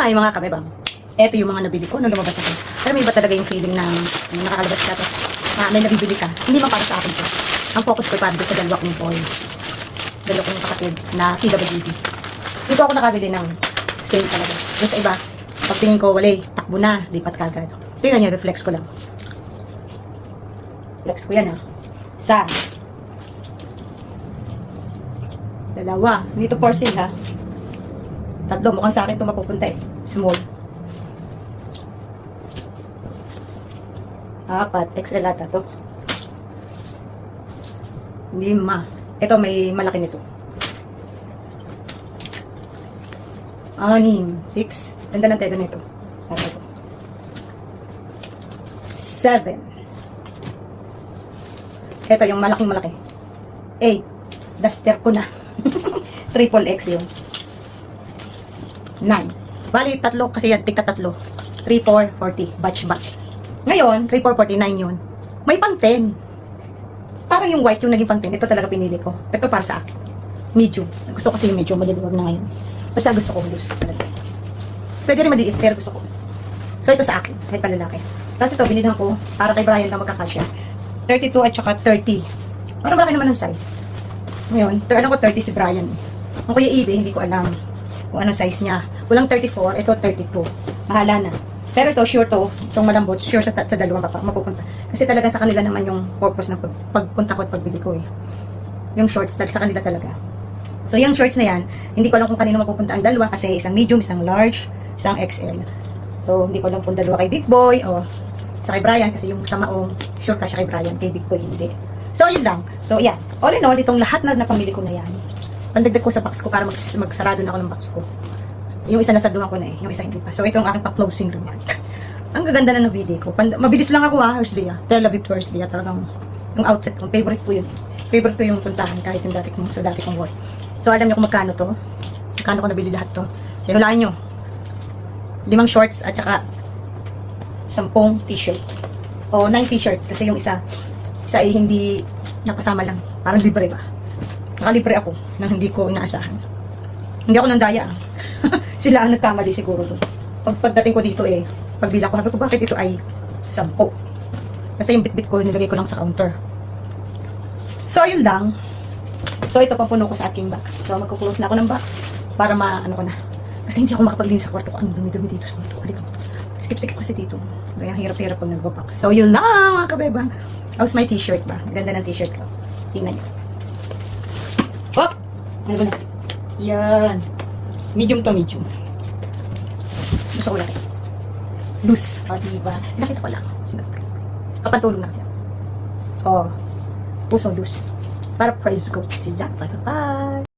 Hi mga kabebang. Ito yung mga nabili ko nung lumabas ako. Pero may iba talaga yung feeling na nakakalabas ka tapos may nabibili ka. Hindi man para sa akin to. Ang focus ko para doon sa dalawa kong boys. Dalawa kong kapatid na PWD. Dito ako nakabili ng sale talaga. Doon sa iba, pag tingin ko, wala takbo na, lipat kagad. Tingnan niyo, reflex ko lang. Reflex ko yan ha. Isa. Dalawa. Dito for sale ha. Tatlo. Mukhang sa akin ito mapupunta eh. Small. Apat. XL ata to. Lima. Ito may malaki nito. Anim. 6. Ganda ng tela nito. Ito. 7. Ito yung malaking malaki. 8. Duster ko na. Triple X yun. 9. Bali, tatlo kasi yan. Tigta tatlo. 3, 4, 40. Batch. Ngayon, 3, 4, 49 yun. May pang 10. Parang yung white yung naging pang 10. Ito talaga pinili ko. Ito para sa akin. Medium. Gusto ko kasi yung medium. Maliluwag na ngayon. Basta gusto ko loose. Pwede rin maliit, pero gusto ko. So, ito sa akin. Kahit palalaki. Tapos ito, binilhan ko para kay Brian na magkakasya. 32 at saka 30. Parang malaki naman ang size. Ngayon, alam ko 30 si Brian. Ang Kuya Ibe, hindi ko alam kung anong size niya. Walang 34, ito 32. Mahala na. Pero ito, sure to, itong malambot, sure sa dalawang mapupunta. Kasi talaga sa kanila naman yung purpose ng pagpunta ko at pagbili ko eh. Yung shorts, sa kanila talaga. So, yung shorts na yan, hindi ko alam kung kanino mapupunta ang dalawa kasi isang medium, isang large, isang XL. So, hindi ko alam kung dalawa kay Big Boy o sa kay Brian kasi yung sa maong, sure ka siya kay Brian, kay Big Boy hindi. So, yun lang. So, yan. All in all, itong lahat na napamili ko na yan. Pandagdag ko sa box ko para magsarado na ako ng box ko. Yung isa nasaduhan ko na eh. Yung isa hindi pa. So, ito ang aking pa-closing remark. Ang gaganda na nabili ko. Mabilis lang ako ha, Herslia. Tel Aviv to Herslia. Talagang yung outlet ko. Favorite ko yun. Favorite ko yung puntahan kahit yung dati kong work. So, alam niyo kung magkano to. Magkano ko nabili lahat to. So, hulaan nyo. 5 shorts at saka 10 t-shirt. O 9 t-shirt. Kasi yung isa ay hindi napasama lang. Parang libre ba? Nakalibre ako na hindi ko inaasahan. Hindi ako nandaya. Sila ang nagkamali siguro doon. Pagdating ko dito eh, pagbila ko, sabi ko bakit ito ay 10. Kasi yung bitbit ko, nilagay ko lang sa counter. So, yun lang. So, ito pampuno ko sa aking box. So, magkuklose na ako ng box para maano ko na. Kasi hindi ako makapaglinis sa kwarto ko. Ang dumi-dumi dito sa kwarto ko. Skip kasi dito. Kaya hirap-hirap pag nagbabox. So, yun lang mga kabebang. How's my t-shirt ba? Ganda ng t-shirt ko. Tingnan nyo. Oh! Ano ba? Yan. Medium to medium. Gusto ko laki. Loose. O, diba? Nakita ko lang. Kapantulong na kasi. Oh. Puso loose. Para praise ko. Bye-bye.